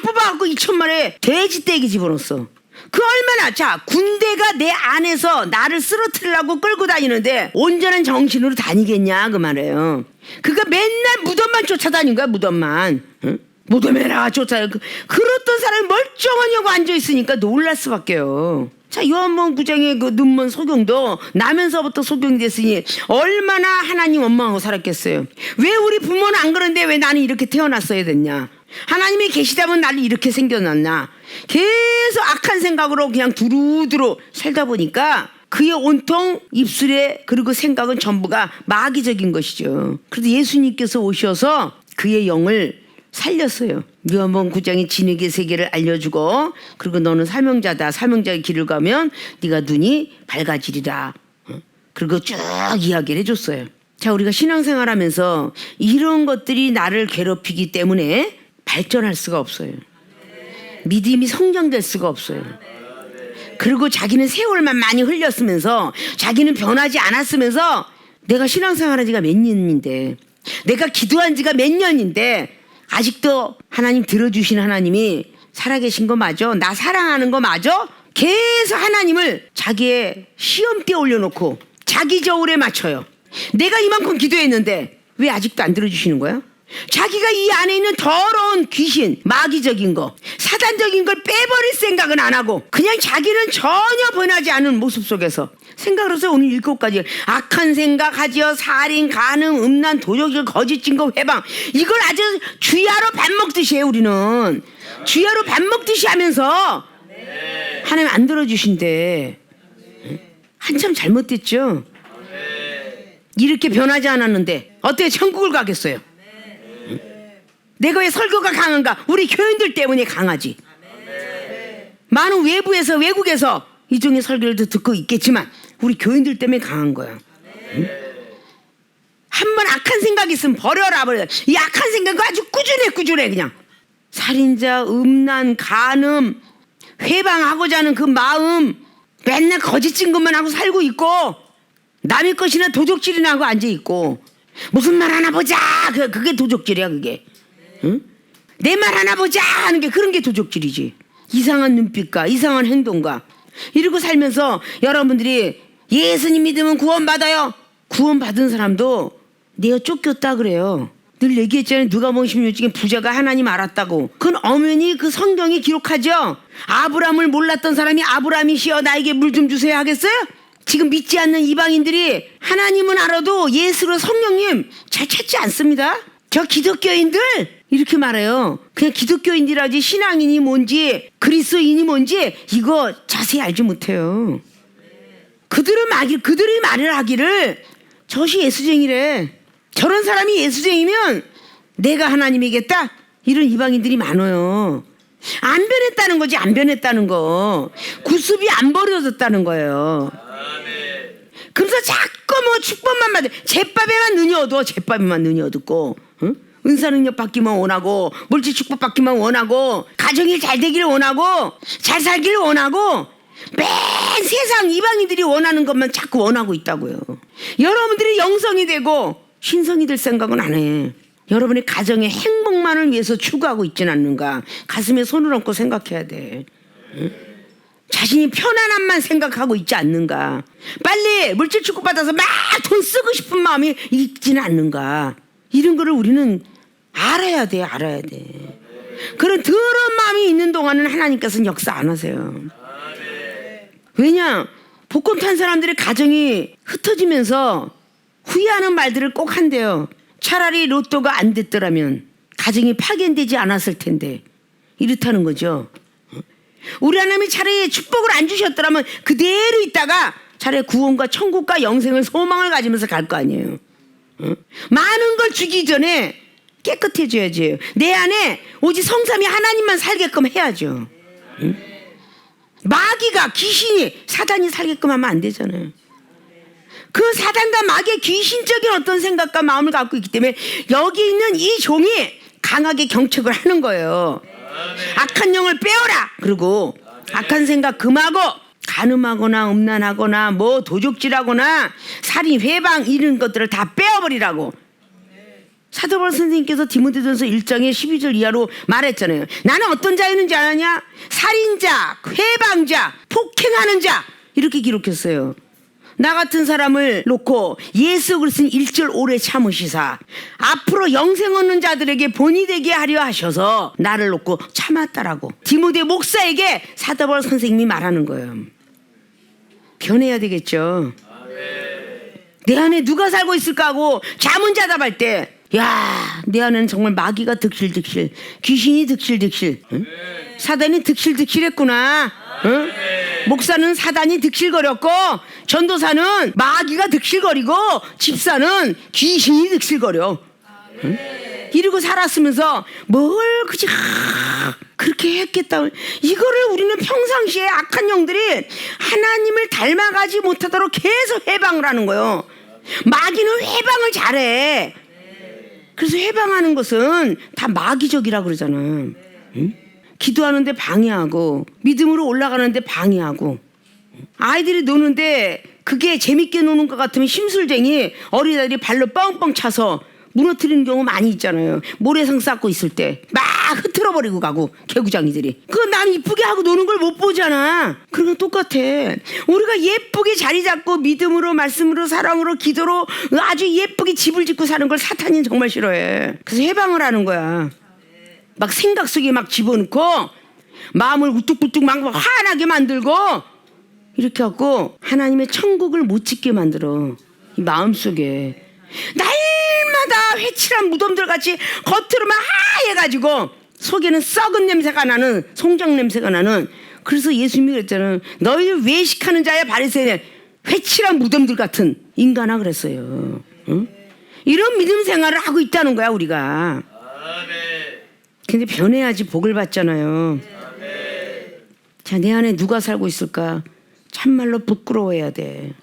S1: 뽑아갖고 2,000마리의 돼지떼에게 집어넣었어. 그 얼마나, 자, 군대가 내 안에서 나를 쓰러뜨리려고 끌고 다니는데 온전한 정신으로 다니겠냐 그 말이에요. 그러니까 맨날 무덤만 쫓아다닌 거야, 무덤만. 응? 무덤에 나가 쫓아다니고. 그렇던 사람이 멀쩡하냐고 앉아있으니까 놀랄 수밖에요. 자, 요한복음 9장의 그 눈먼 소경도 나면서부터 소경이 됐으니 얼마나 하나님 원망하고 살았겠어요. 왜 우리 부모는 안 그런데 왜 나는 이렇게 태어났어야 됐냐. 하나님이 계시다면 나를 이렇게 생겨났나. 계속 악한 생각으로 그냥 두루두루 살다 보니까 그의 온통 입술에 그리고 생각은 전부가 마귀적인 것이죠. 그래서 예수님께서 오셔서 그의 영을 살렸어요. 요한복음 9장의 진흙의 세계를 알려주고, 그리고 너는 사명자다. 사명자의 길을 가면 네가 눈이 밝아지리라. 그리고 쭉 이야기를 해줬어요. 자, 우리가 신앙생활하면서 이런 것들이 나를 괴롭히기 때문에 발전할 수가 없어요. 믿음이 성장될 수가 없어요. 그리고 자기는 세월만 많이 흘렸으면서 자기는 변하지 않았으면서 내가 신앙생활한 지가 몇 년인데, 내가 기도한 지가 몇 년인데 아직도 하나님 들어주신 하나님이 살아계신 거 맞아? 나 사랑하는 거 맞아? 계속 하나님을 자기의 시험대에 올려놓고 자기 저울에 맞춰요. 내가 이만큼 기도했는데 왜 아직도 안 들어주시는 거야? 자기가 이 안에 있는 더러운 귀신, 마귀적인 거, 사단적인 걸 빼버릴 생각은 안 하고 그냥 자기는 전혀 변하지 않은 모습 속에서 생각을 해서 오늘 7가지 악한 생각, 하지어, 살인, 간음, 음란, 도적질, 거짓 증거, 회방, 이걸 아주 주야로 밥 먹듯이 해요. 우리는 주야로 밥 먹듯이 하면서 하나님 안 들어주신대. 한참 잘못됐죠. 이렇게 변하지 않았는데 어떻게 천국을 가겠어요? 내가 왜 설교가 강한가? 우리 교인들 때문에 강하지. 많은 외국에서 이종의 설교를 듣고 있겠지만 우리 교인들 때문에 강한 거야. 한번 악한 생각이 있으면 버려라. 이 악한 생각은 아주 꾸준해 그냥. 살인자, 음란, 간음, 회방하고자 하는 그 마음, 맨날 거짓 증거만 하고 살고 있고 남의 것이나 도적질이나 하고 앉아있고 무슨 말 하나 보자. 그게 도적질이야 그게. 응? 내 말 하나 보자 하는 게 그런 게 도적질이지. 이상한 눈빛과 이상한 행동과 이러고 살면서 여러분들이 예수님 믿으면 구원받아요. 구원받은 사람도 내가 쫓겼다 그래요. 늘 얘기했잖아요. 누가복음 16장에 부자가 하나님 알았다고. 그건 엄연히 그 성경이 기록하죠. 아브라함을 몰랐던 사람이 아브라함이시여 나에게 물 좀 주세요 하겠어요? 지금 믿지 않는 이방인들이 하나님은 알아도 예수로 성령님 잘 찾지 않습니다. 저 기독교인들 이렇게 말해요. 그냥 기독교인들이라지 신앙인이 뭔지 그리스도인이 뭔지 이거 자세히 알지 못해요. 그들이 말을 하기를 저시 예수쟁이래. 저런 사람이 예수쟁이면 내가 하나님이겠다. 이런 이방인들이 많아요. 안 변했다는 거지. 안 변했다는 거. 구습이 안 버려졌다는 거예요. 그래서 자꾸 뭐 축복만 받아. 제밥에만 눈이 어두워. 제밥에만 눈이 어둡고 응? 은사 능력 받기만 원하고 물질 축복 받기만 원하고 가정이 잘 되기를 원하고 잘 살기를 원하고 맨 세상 이방인들이 원하는 것만 자꾸 원하고 있다고요. 여러분들이 영성이 되고 신성이 될 생각은 안 해. 여러분의 가정의 행복만을 위해서 추구하고 있지는 않는가. 가슴에 손을 얹고 생각해야 돼. 응? 자신이 편안함만 생각하고 있지 않는가. 빨리 물질 축복받아서 막 돈 쓰고 싶은 마음이 있지는 않는가. 이런 거를 우리는 알아야 돼. 그런 더러운 마음이 있는 동안은 하나님께서는 역사 안 하세요. 왜냐? 복권 탄 사람들의 가정이 흩어지면서 후회하는 말들을 꼭 한대요. 차라리 로또가 안 됐더라면 가정이 파견되지 않았을 텐데. 이렇다는 거죠. 우리 하나님이 차라리 축복을 안 주셨더라면 그대로 있다가 차라리 구원과 천국과 영생을 소망을 가지면서 갈 거 아니에요. 많은 걸 주기 전에 깨끗해져야지. 내 안에 오직 성삼위 하나님만 살게끔 해야죠. 마귀가 귀신이 사단이 살게끔 하면 안 되잖아요. 그 사단과 마귀의 귀신적인 어떤 생각과 마음을 갖고 있기 때문에 여기 있는 이 종이 강하게 경책을 하는 거예요. 악한 영을 빼어라. 그리고 악한 생각 금하고 간음하거나 음란하거나 뭐 도적질하거나 살인 회방 이런 것들을 다 빼어버리라고 사도 바울 선생님께서 디모데전서 1장의 12절 이하로 말했잖아요. 나는 어떤 자였는지 아느냐? 살인자, 회방자, 폭행하는 자 이렇게 기록했어요. 나 같은 사람을 놓고 예수 그리스도는 1절 오래 참으시사 앞으로 영생 얻는 자들에게 본이 되게 하려 하셔서 나를 놓고 참았다라고 디모데 목사에게 사도 바울 선생님이 말하는 거예요. 변해야 되겠죠. 내 안에 누가 살고 있을까 하고 자문자답할 때 야, 내 안에는 정말 마귀가 득실득실, 귀신이 득실득실, 응? 사단이 득실득실했구나. 응? 목사는 사단이 득실거렸고 전도사는 마귀가 득실거리고 집사는 귀신이 득실거려. 응? 이러고 살았으면서 뭘 그렇게 했겠다. 이거를 우리는 평상시에 악한 영들이 하나님을 닮아가지 못하도록 계속 해방을 하는 거예요. 마귀는 해방을 잘해. 그래서 해방하는 것은 다 마귀적이라고 그러잖아. 응? 기도하는데 방해하고 믿음으로 올라가는데 방해하고 아이들이 노는데 그게 재밌게 노는 것 같으면 심술쟁이 어린아이들이 발로 뻥뻥 차서 무너뜨리는 경우 많이 있잖아요. 모래성 쌓고 있을 때 막 흐트러버리고 가고 개구장이들이 그거 남 이쁘게 하고 노는 걸 못 보잖아. 그런 건 똑같아. 우리가 예쁘게 자리 잡고 믿음으로 말씀으로 사랑으로 기도로 아주 예쁘게 집을 짓고 사는 걸 사탄이 정말 싫어해. 그래서 해방을 하는 거야. 막 생각 속에 막 집어넣고 마음을 우뚝부뚝 막 화나게 만들고 이렇게 하고 하나님의 천국을 못 짓게 만들어. 이 마음속에 날마다 회칠한 무덤들 같이 겉으로만 하얘가지고 속에는 썩은 냄새가 나는 송장 냄새가 나는. 그래서 예수님이 그랬잖아요. 너희 외식하는 자야 바리새인 회칠한 무덤들 같은 인간아 그랬어요. 응? 이런 믿음 생활을 하고 있다는 거야 우리가. 근데 변해야지 복을 받잖아요. 자, 내 안에 누가 살고 있을까? 참말로 부끄러워해야 돼.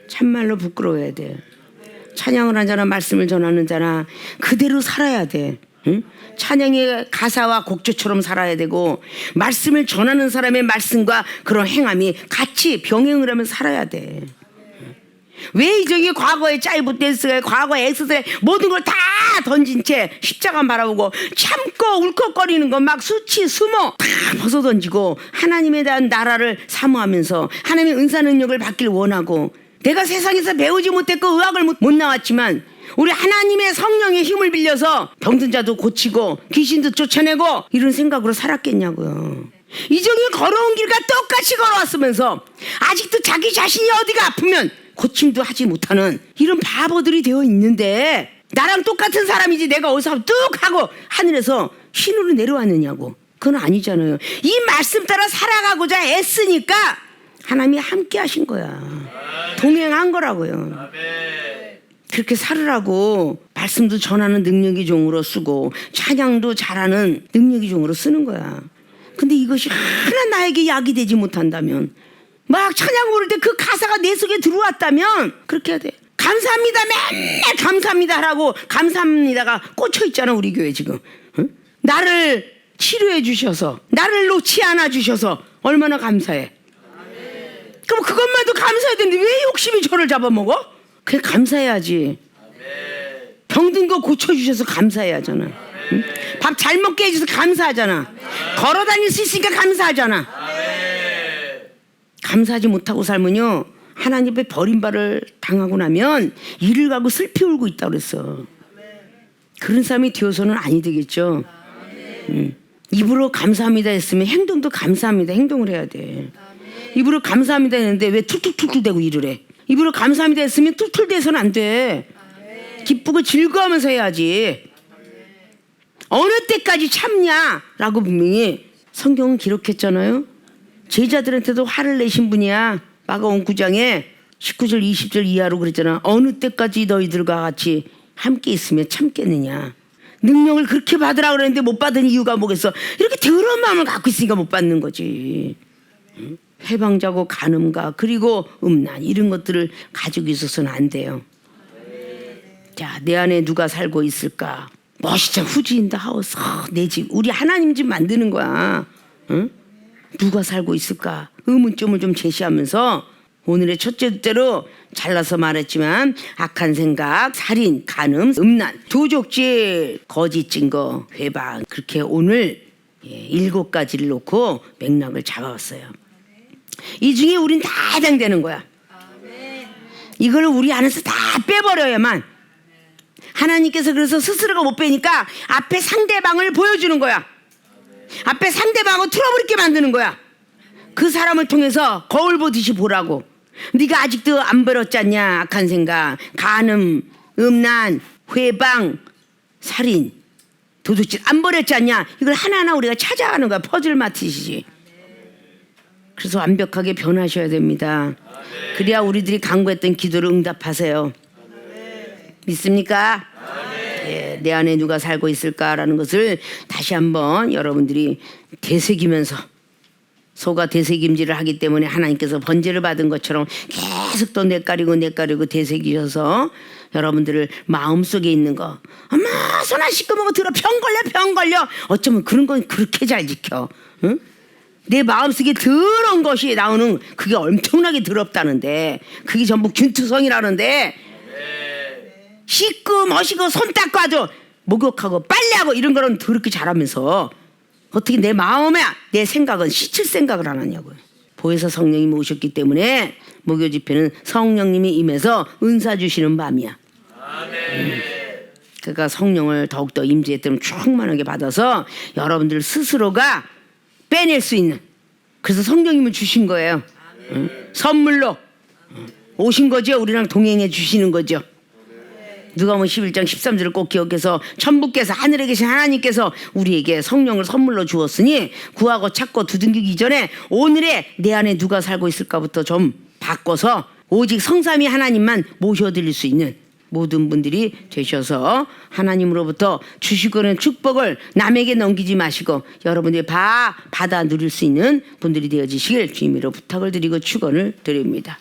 S1: 참말로 부끄러워해야 돼. 찬양을 한 자나 말씀을 전하는 자나 그대로 살아야 돼. 응? 찬양의 가사와 곡조처럼 살아야 되고 말씀을 전하는 사람의 말씀과 그런 행함이 같이 병행을 하면 살아야 돼. 왜 이정이 과거의 짜이브 댄스에 과거의 엑스에 모든 걸 다 던진 채 십자가 바라보고 참고 울컥거리는 거 막 수치 수모 다 벗어던지고 하나님에 대한 나라를 사모하면서 하나님의 은사 능력을 받길 원하고 내가 세상에서 배우지 못했고 의학을 못 나왔지만 우리 하나님의 성령의 힘을 빌려서 병든 자도 고치고 귀신도 쫓아내고 이런 생각으로 살았겠냐고요. 이정이 걸어온 길과 똑같이 걸어왔으면서 아직도 자기 자신이 어디가 아프면 고침도 하지 못하는 이런 바보들이 되어 있는데 나랑 똑같은 사람이지 내가 어디서 뚝 하고 하늘에서 신으로 내려왔느냐고. 그건 아니잖아요. 이 말씀 따라 살아가고자 애쓰니까 하나님이 함께 하신 거야. 동행한 거라고요. 그렇게 살으라고 말씀도 전하는 능력의 종으로 쓰고 찬양도 잘하는 능력의 종으로 쓰는 거야. 근데 이것이 하나 나에게 약이 되지 못한다면 막 찬양 부를 때 그 가사가 내 속에 들어왔다면 그렇게 해야 돼. 감사합니다 맨날 감사합니다 하라고 감사합니다가 꽂혀 있잖아 우리 교회 지금. 응? 나를 치료해 주셔서 나를 놓지 않아 주셔서 얼마나 감사해. 그럼 그것만도 감사해야 되는데 왜 욕심이 저를 잡아먹어? 그래 감사해야지. 병든 거 고쳐주셔서 감사해야 하잖아. 응? 밥 잘 먹게 해줘서 감사하잖아. 걸어다닐 수 있으니까 감사하잖아. 감사하지 못하고 살면요 하나님의 버림받을 당하고 나면 이를 가고 슬피 울고 있다고 그랬어. 그런 사람이 되어서는 아니 되겠죠. 입으로 감사합니다 했으면 행동도 감사합니다 행동을 해야 돼. 입으로 감사합니다 했는데 왜 툴툴툴툴 대고 일을 해. 입으로 감사합니다 했으면 툴툴대서는 안 돼. 기쁘고 즐거워하면서 해야지. 어느 때까지 참냐라고 분명히 성경은 기록했잖아요. 제자들한테도 화를 내신 분이야. 마가복음 9장에 19절 20절 이하로 그랬잖아. 어느 때까지 너희들과 같이 함께 있으며 참겠느냐. 능력을 그렇게 받으라 그랬는데 못 받은 이유가 뭐겠어. 이렇게 더러운 마음을 갖고 있으니까 못 받는 거지. 해방자고 간음가 그리고 음란 이런 것들을 가지고 있어서는 안 돼요. 자, 내 안에 누가 살고 있을까? 멋있잖아. 후지인다 하우스. 내 집, 우리 하나님 집 만드는 거야. 응? 누가 살고 있을까? 의문점을 좀 제시하면서 오늘의 첫째 둘째로 잘라서 말했지만 악한 생각, 살인, 간음, 음란, 도적질, 거짓 증거, 회방 그렇게 오늘 7가지를 놓고 맥락을 잡아왔어요. 이 중에 우린 다 해당되는 거야. 이걸 우리 안에서 다 빼버려야만 하나님께서 그래서 스스로가 못 빼니까 앞에 상대방을 보여주는 거야. 앞에 상대방을 틀어버리게 만드는 거야. 그 사람을 통해서 거울 보듯이 보라고. 네가 아직도 안 버렸지 않냐. 악한 생각, 간음, 음란, 회방, 살인, 도둑질 안 버렸지 않냐. 이걸 하나하나 우리가 찾아가는 거야. 퍼즐 마트시지. 그래서 완벽하게 변하셔야 됩니다. 그래야 우리들이 간구했던 기도를 응답하세요. 믿습니까? 예, 내 안에 누가 살고 있을까라는 것을 다시 한번 여러분들이 되새기면서 소가 되새김질을 하기 때문에 하나님께서 번제를 받은 것처럼 계속 또 내가리고 되새기셔서 여러분들을 마음속에 있는 거 엄마 손 안 씻고 먹어 들어 병 걸려 어쩌면 그런 건 그렇게 잘 지켜. 응? 내 마음속에 더러운 것이 나오는 그게 엄청나게 더럽다는데 그게 전부 균투성이라는데 씻고 멋이고 손 닦고 아주 목욕하고 빨래하고 이런 거는 더럽게 잘하면서 어떻게 내 마음에 내 생각은 씻을 생각을 안 하냐고요. 보혜사 성령님이 오셨기 때문에 목요 집회는 성령님이 임해서 은사 주시는 밤이야. 그러니까 성령을 더욱더 임재에 때문에 충만하게 받아서 여러분들 스스로가 빼낼 수 있는 그래서 성령님을 주신 거예요. 선물로 오신 거죠. 우리랑 동행해 주시는 거죠. 누가복음 11장 13절을 꼭 기억해서 천부께서 하늘에 계신 하나님께서 우리에게 성령을 선물로 주었으니 구하고 찾고 두둥기기 전에 오늘의 내 안에 누가 살고 있을까부터 좀 바꿔서 오직 성삼위 하나님만 모셔드릴 수 있는 모든 분들이 되셔서 하나님으로부터 주시고 있는 축복을 남에게 넘기지 마시고 여러분들이 받아 누릴 수 있는 분들이 되어지시길 주님으로 부탁을 드리고 축원을 드립니다.